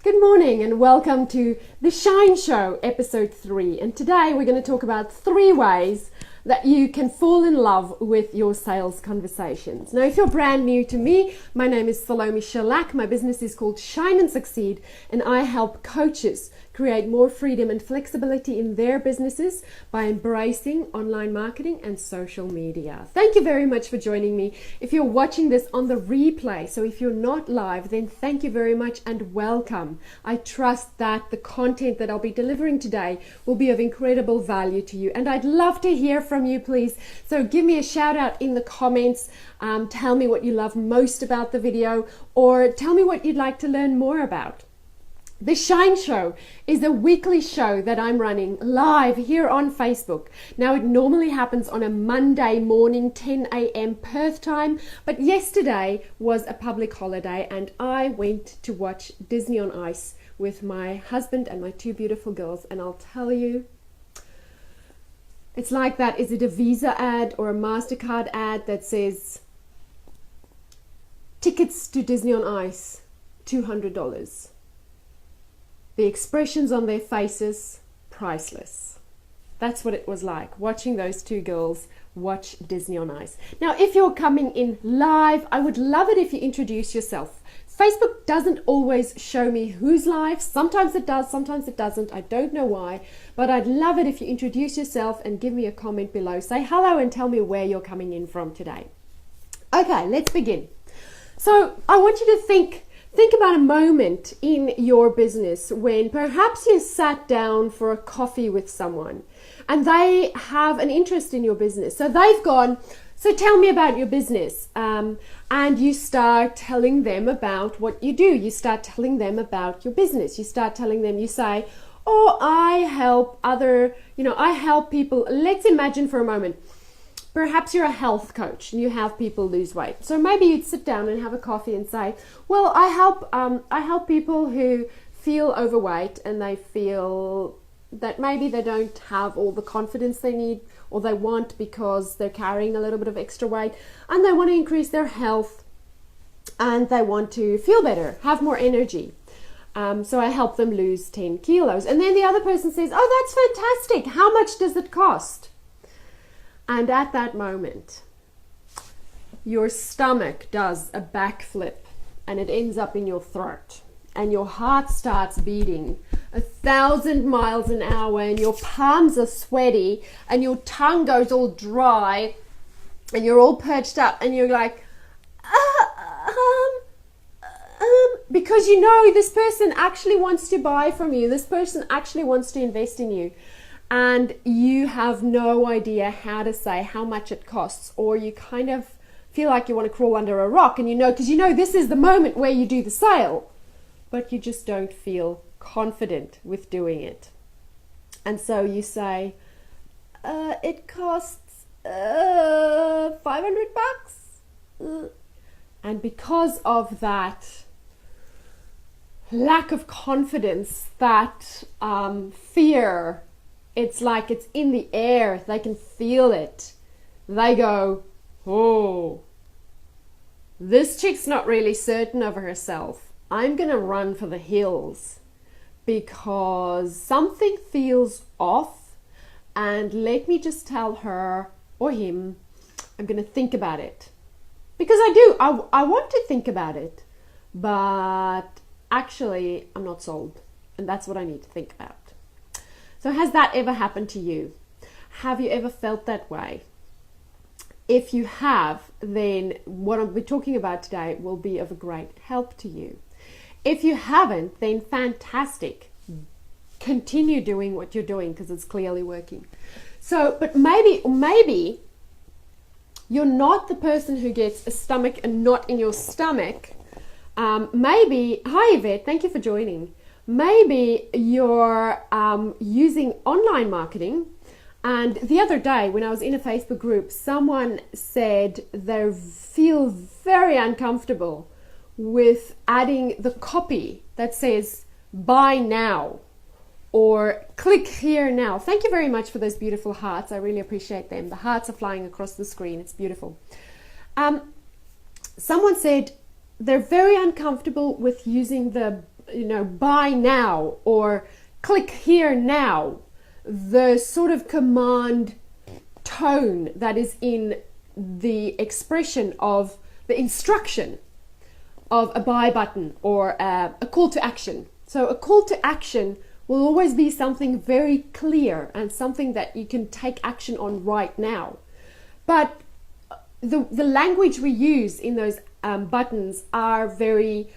Good morning and welcome to The Shine Show, episode 3. And today we're going to talk about 3 ways that you can fall in love with your sales conversations. Now, if you're brand new to me, my name is Salome Schillack. My business is called Shine and Succeed, and I help coaches create more freedom and flexibility in their businesses by embracing online marketing and social media. Thank you very much for joining me. If you're watching this on the replay, so if you're not live, then thank you very much and welcome. I trust that the content that I'll be delivering today will be of incredible value to you, and I'd love to hear from you, please. So give me a shout out in the comments. Tell me what you love most about the video, or tell me what you'd like to learn more about. The Shine Show is a weekly show that I'm running live here on Facebook. Now, it normally happens on a Monday morning, 10 a.m. Perth time, but yesterday was a public holiday and I went to watch Disney on Ice with my husband and my 2 beautiful girls, and I'll tell you, it's like that. Is it a Visa ad or a MasterCard ad that says tickets to Disney on Ice, $200? The expressions on their faces, priceless. That's what it was like, watching those 2 girls watch Disney on Ice. Now, if you're coming in live, I would love it if you introduce yourself. Facebook doesn't always show me who's live. Sometimes it does, sometimes it doesn't. I don't know why, but I'd love it if you introduce yourself and give me a comment below. Say hello and tell me where you're coming in from today. Okay, let's begin. So I want you to think about a moment in your business when perhaps you sat down for a coffee with someone and they have an interest in your business. So they've gone, so tell me about your business. And you start telling them about what you do. You start telling them about your business. You start telling them, you say, oh, I help people. Let's imagine for a moment. Perhaps you're a health coach and you have people lose weight. So maybe you'd sit down and have a coffee and say, well, I help people who feel overweight and they feel that maybe they don't have all the confidence they need or they want because they're carrying a little bit of extra weight and they want to increase their health and they want to feel better, have more energy. So I help them lose 10 kilos. And then the other person says, oh, that's fantastic. How much does it cost? And at that moment, your stomach does a backflip and it ends up in your throat. And your heart starts beating 1,000 miles an hour and your palms are sweaty and your tongue goes all dry and you're all perched up and you're like, because you know this person actually wants to buy from you. This person actually wants to invest in you. And you have no idea how to say how much it costs, or you kind of feel like you want to crawl under a rock, and because you know this is the moment where you do the sale, but you just don't feel confident with doing it. And so you say, it costs $500. And because of that lack of confidence, that fear, it's like it's in the air. They can feel it. They go, oh, this chick's not really certain of herself. I'm going to run for the hills because something feels off. And let me just tell her or him, I'm going to think about it. Because I do. I want to think about it. But actually, I'm not sold. And that's what I need to think about. So has that ever happened to you? Have you ever felt that way? If you have, then what I'll be talking about today will be of a great help to you. If you haven't, then fantastic. Continue doing what you're doing because it's clearly working. So, but maybe you're not the person who gets a stomach and knot in your stomach. Maybe, hi Yvette, thank you for joining. Maybe you're using online marketing, and the other day when I was in a Facebook group, someone said they feel very uncomfortable with adding the copy that says buy now or click here now. Thank you very much for those beautiful hearts. I really appreciate them. The hearts are flying across the screen. It's beautiful. Someone said they're very uncomfortable with using the buy now or click here now, the sort of command tone that is in the expression of the instruction of a buy button or a call to action. So a call to action will always be something very clear and something that you can take action on right now. But the language we use in those buttons are very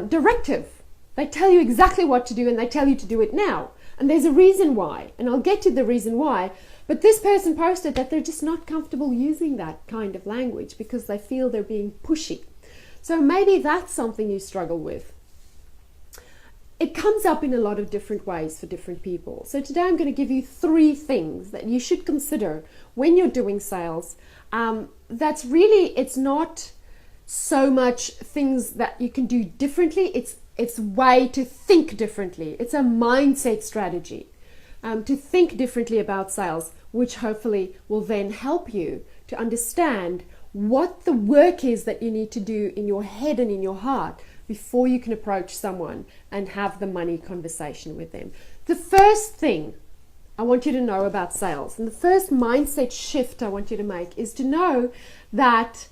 directive. They tell you exactly what to do and they tell you to do it now. And there's a reason why, and I'll get to the reason why. But this person posted that they're just not comfortable using that kind of language because they feel they're being pushy. So maybe that's something you struggle with. It comes up in a lot of different ways for different people. So today I'm going to give you 3 things that you should consider when you're doing sales. That's really, it's not so much things that you can do differently. It's way to think differently. It's a mindset strategy to think differently about sales, which hopefully will then help you to understand what the work is that you need to do in your head and in your heart before you can approach someone and have the money conversation with them. The first thing I want you to know about sales, and the first mindset shift I want you to make, is to know that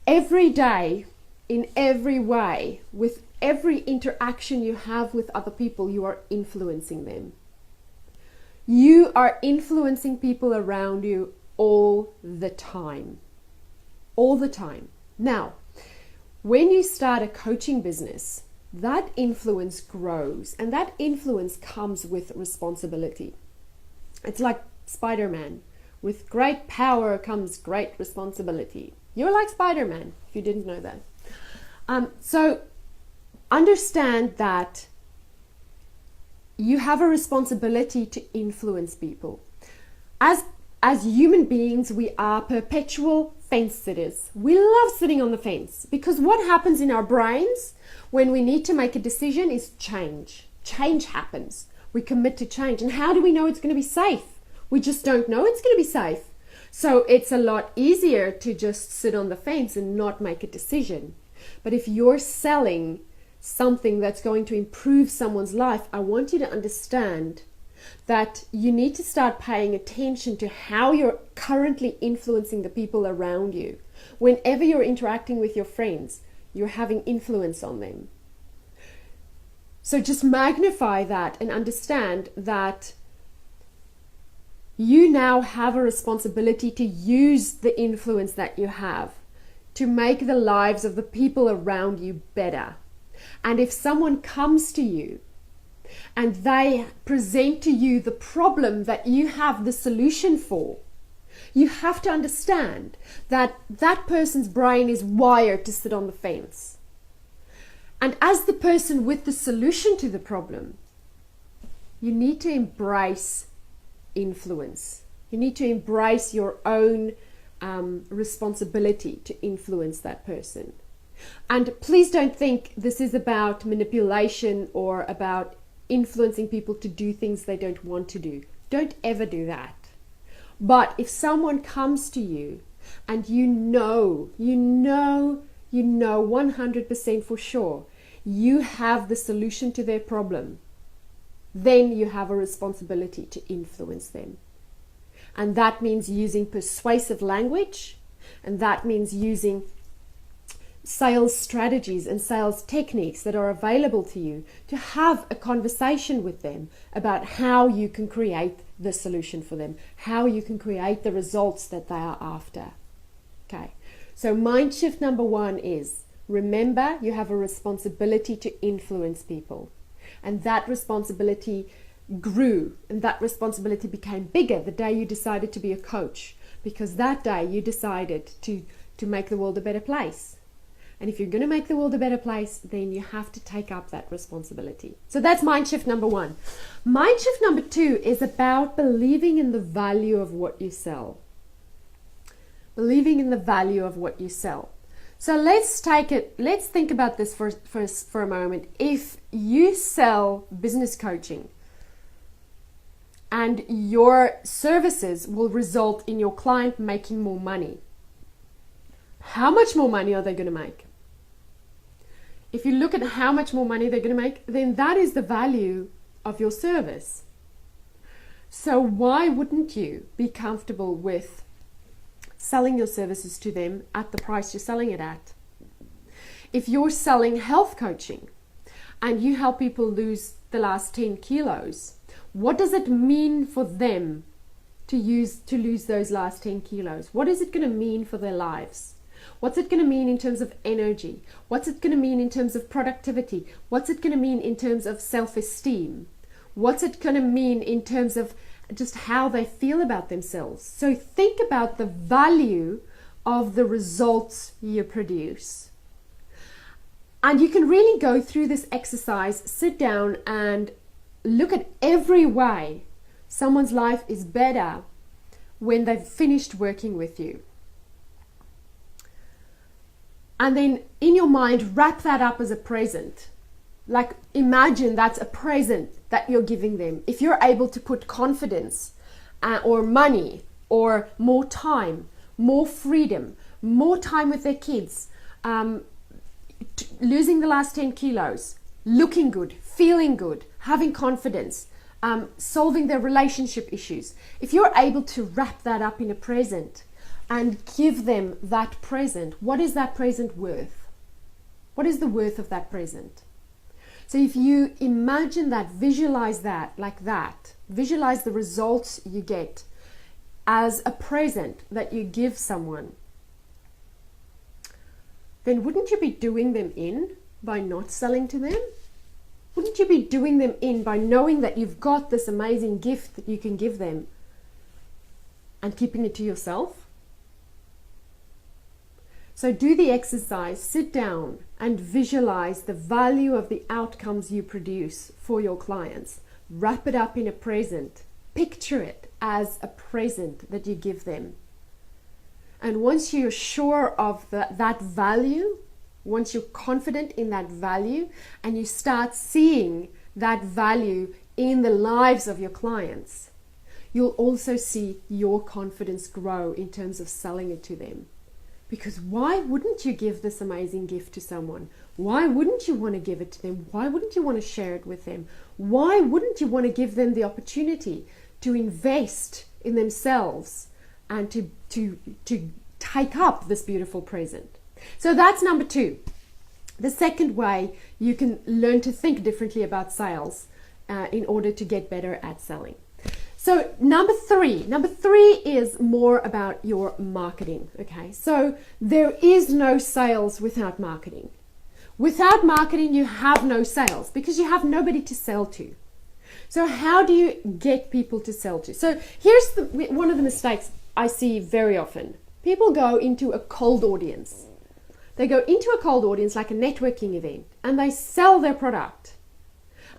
every day, in every way, with every interaction you have with other people, you are influencing them. You are influencing people around you all the time. All the time. Now, when you start a coaching business, that influence grows, and that influence comes with responsibility. It's like Spider-Man. With great power comes great responsibility. You're like Spider-Man, if you didn't know that. So understand that you have a responsibility to influence people. As human beings, we are perpetual fence sitters. We love sitting on the fence because what happens in our brains when we need to make a decision is change. Change happens. We commit to change. And how do we know it's going to be safe? We just don't know it's going to be safe. So it's a lot easier to just sit on the fence and not make a decision. But if you're selling something that's going to improve someone's life, I want you to understand that you need to start paying attention to how you're currently influencing the people around you. Whenever you're interacting with your friends, you're having influence on them. So just magnify that and understand that you now have a responsibility to use the influence that you have to make the lives of the people around you better. And if someone comes to you and they present to you the problem that you have the solution for, you have to understand that that person's brain is wired to sit on the fence. And as the person with the solution to the problem, you need to embrace influence. You need to embrace your own responsibility to influence that person. And please don't think this is about manipulation or about influencing people to do things they don't want to do. Don't ever do that. But if someone comes to you and you know 100% for sure you have the solution to their problem, then you have a responsibility to influence them. And that means using persuasive language, and that means using sales strategies and sales techniques that are available to you to have a conversation with them about how you can create the solution for them, how you can create the results that they are after. Okay, so mind shift number 1 is, remember you have a responsibility to influence people, and that responsibility grew, and that responsibility became bigger the day you decided to be a coach, because that day you decided to make the world a better place. And if you're going to make the world a better place, then you have to take up that responsibility. So that's mind shift number 1. Mind shift number 2 is about believing in the value of what you sell. Believing in the value of what you sell. So let's think about this for a moment. If you sell business coaching and your services will result in your client making more money, how much more money are they going to make? if you look at how much more money they're going to make, then that is the value of your service. So why wouldn't you be comfortable with selling your services to them at the price you're selling it at? If you're selling health coaching and you help people lose the last 10 kilos, what does it mean for them to lose those last 10 kilos? What is it going to mean for their lives? What's it going to mean in terms of energy? What's it going to mean in terms of productivity? What's it going to mean in terms of self-esteem? What's it going to mean in terms of just how they feel about themselves? So think about the value of the results you produce. And you can really go through this exercise, sit down and look at every way someone's life is better when they've finished working with you. And then in your mind, wrap that up as a present. Like imagine that's a present that you're giving them. If you're able to put confidence or money or more time, more freedom, more time with their kids, losing the last 10 kilos, looking good, feeling good, having confidence, solving their relationship issues. If you're able to wrap that up in a present and give them that present, what is that present worth? What is the worth of that present? So if you imagine that, visualize that like that, visualize the results you get as a present that you give someone, then wouldn't you be doing them in by not selling to them? Wouldn't you be doing them in by knowing that you've got this amazing gift that you can give them and keeping it to yourself? So do the exercise, sit down and visualize the value of the outcomes you produce for your clients. Wrap it up in a present. Picture it as a present that you give them. And once you're sure of that value, once you're confident in that value and you start seeing that value in the lives of your clients, you'll also see your confidence grow in terms of selling it to them. Because why wouldn't you give this amazing gift to someone? Why wouldn't you want to give it to them? Why wouldn't you want to share it with them? Why wouldn't you want to give them the opportunity to invest in themselves and to take up this beautiful present? So that's number 2. The second way you can learn to think differently about sales in order to get better at selling. So number three is more about your marketing. Okay, so there is no sales without marketing. Without marketing, you have no sales because you have nobody to sell to. So how do you get people to sell to? So here's one of the mistakes I see very often. People go into a cold audience. They go into a cold audience like a networking event and they sell their product.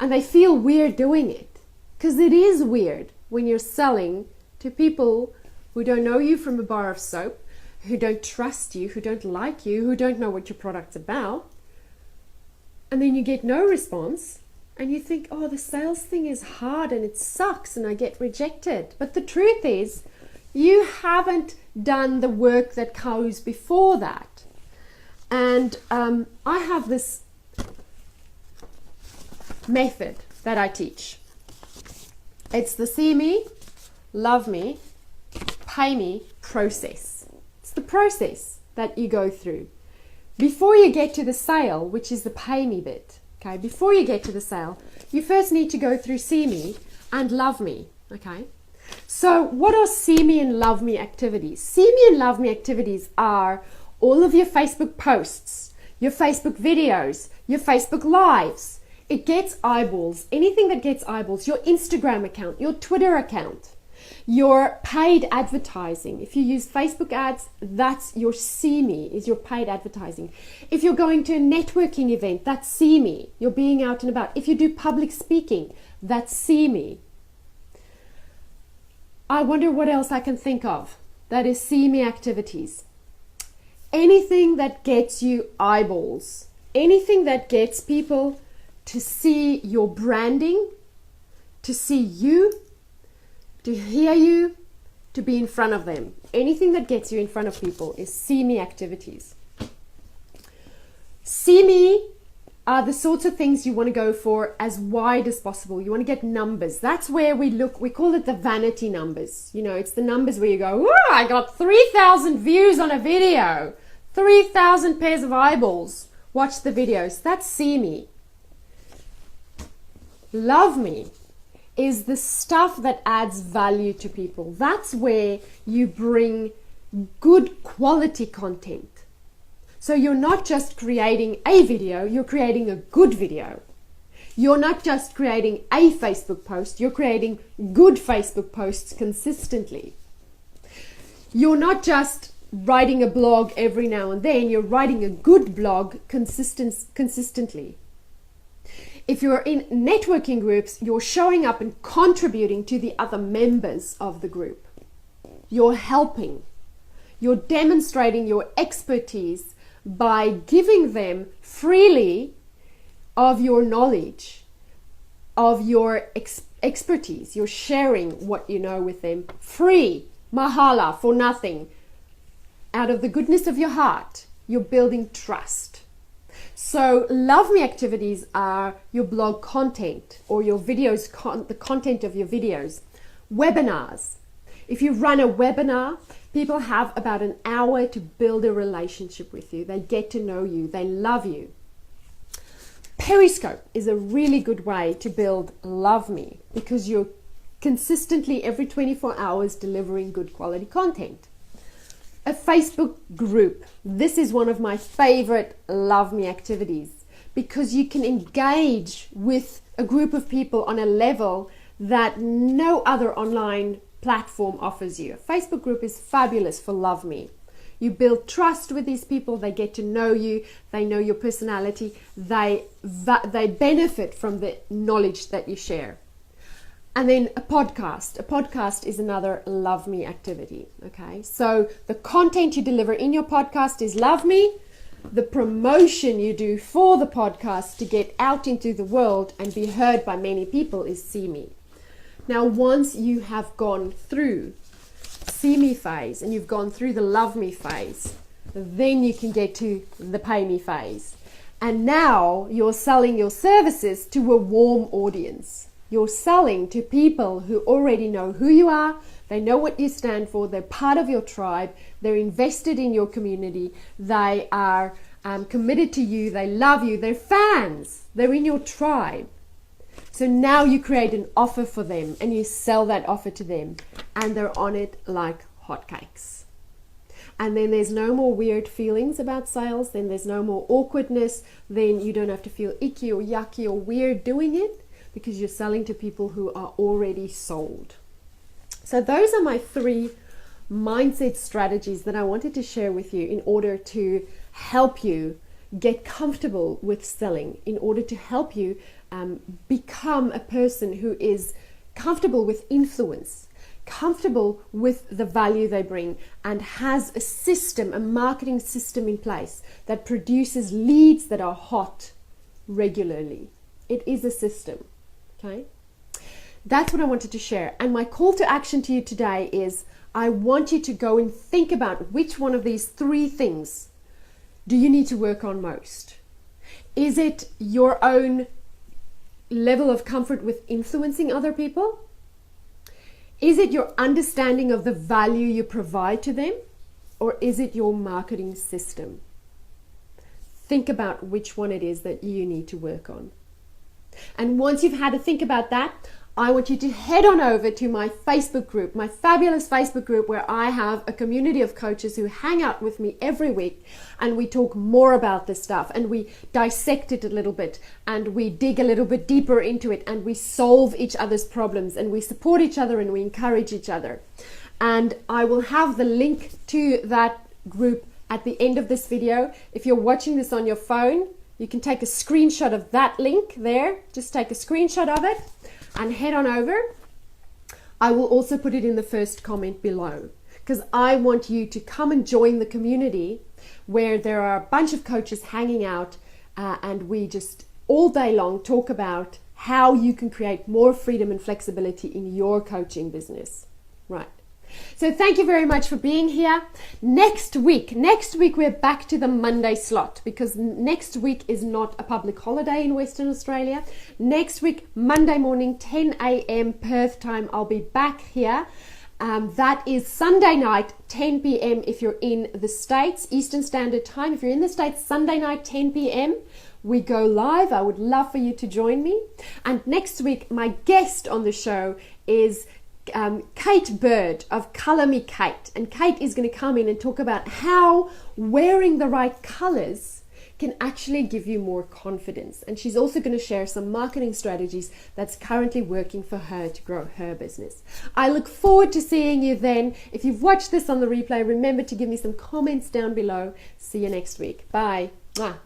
And they feel weird doing it because it is weird when you're selling to people who don't know you from a bar of soap, who don't trust you, who don't like you, who don't know what your product's about. And then you get no response and you think, oh, the sales thing is hard and it sucks and I get rejected. But the truth is, you haven't done the work that goes before that. And I have this method that I teach. It's the see me, love me, pay me process. It's the process that you go through. Before you get to the sale, which is the pay me bit, okay, before you get to the sale, you first need to go through see me and love me, okay? So what are see me and love me activities? See me and love me activities are all of your Facebook posts, your Facebook videos, your Facebook lives. It gets eyeballs. Anything that gets eyeballs, your Instagram account, your Twitter account, your paid advertising. If you use Facebook ads, that's your see me, is your paid advertising. If you're going to a networking event, that's see me. You're being out and about. If you do public speaking, that's see me. I wonder what else I can think of that is see me activities. Anything that gets you eyeballs, anything that gets people to see your branding, to see you, to hear you, to be in front of them. Anything that gets you in front of people is see me activities. See me are the sorts of things you want to go for as wide as possible. You want to get numbers. That's where we look. We call it the vanity numbers. You know, it's the numbers where you go, oh, I got 3,000 views on a video, 3,000 pairs of eyeballs watch the videos. That's see me. Love me is the stuff that adds value to people. That's where you bring good quality content. So you're not just creating a video, you're creating a good video. You're not just creating a Facebook post, you're creating good Facebook posts consistently. You're not just writing a blog every now and then, you're writing a good blog consistently. If you're in networking groups, you're showing up and contributing to the other members of the group. You're helping. You're demonstrating your expertise by giving them freely of your knowledge, of your expertise. You're sharing what you know with them free, mahala, for nothing. Out of the goodness of your heart, you're building trust. So love me activities are your blog content or your videos, the content of your videos. Webinars. If you run a webinar, people have about an hour to build a relationship with you. They get to know you. They love you. Periscope is a really good way to build love me because you're consistently every 24 hours delivering good quality content. A Facebook group. This is one of my favorite love me activities because you can engage with a group of people on a level that no other online platform offers you. A Facebook group is fabulous for love me. You build trust with these people, they get to know you, they know your personality, they benefit from the knowledge that you share. And then a podcast. A podcast is another love me activity. Okay, so the content you deliver in your podcast is love me. The promotion you do for the podcast to get out into the world and be heard by many people is see me. Now, once you have gone through see me phase and you've gone through the love me phase, then you can get to the pay me phase. And now you're selling your services to a warm audience. You're selling to people who already know who you are, they know what you stand for, they're part of your tribe, they're invested in your community, they are committed to you, they love you, they're fans, they're in your tribe. So now you create an offer for them and you sell that offer to them and they're on it like hotcakes. And then there's no more weird feelings about sales, then there's no more awkwardness, then you don't have to feel icky or yucky or weird doing it because you're selling to people who are already sold. So those are my 3 mindset strategies that I wanted to share with you in order to help you get comfortable with selling, in order to help you become a person who is comfortable with influence, comfortable with the value they bring, and has a system, a marketing system in place that produces leads that are hot regularly. It is a system, okay? That's what I wanted to share. And my call to action to you today is I want you to go and think about which one of these 3 things do you need to work on most. Is it your own level of comfort with influencing other people? Is it your understanding of the value you provide to them? Or is it your marketing system? Think about which one it is that you need to work on. And once you've had to think about that, I want you to head on over to my Facebook group, my fabulous Facebook group, where I have a community of coaches who hang out with me every week and we talk more about this stuff and we dissect it a little bit and we dig a little bit deeper into it and we solve each other's problems and we support each other and we encourage each other. And I will have the link to that group at the end of this video. If you're watching this on your phone, you can take a screenshot of that link there. Just take a screenshot of it and head on over. I will also put it in the first comment below because I want you to come and join the community where there are a bunch of coaches hanging out and we just all day long talk about how you can create more freedom and flexibility in your coaching business. Right. So thank you very much for being here. Next week we're back to the Monday slot, because next week is not a public holiday in Western Australia. Next week, Monday morning, 10 a.m. Perth time, I'll be back here. That is Sunday night, 10 p.m. if you're in the States, Eastern Standard Time. If you're in the States, Sunday night, 10 p.m. we go live. I would love for you to join me. And next week, my guest on the show is Kate Bird of Colour Me Kate. And Kate is going to come in and talk about how wearing the right colours can actually give you more confidence. And she's also going to share some marketing strategies that's currently working for her to grow her business. I look forward to seeing you then. If you've watched this on the replay, remember to give me some comments down below. See you next week. Bye. Mwah.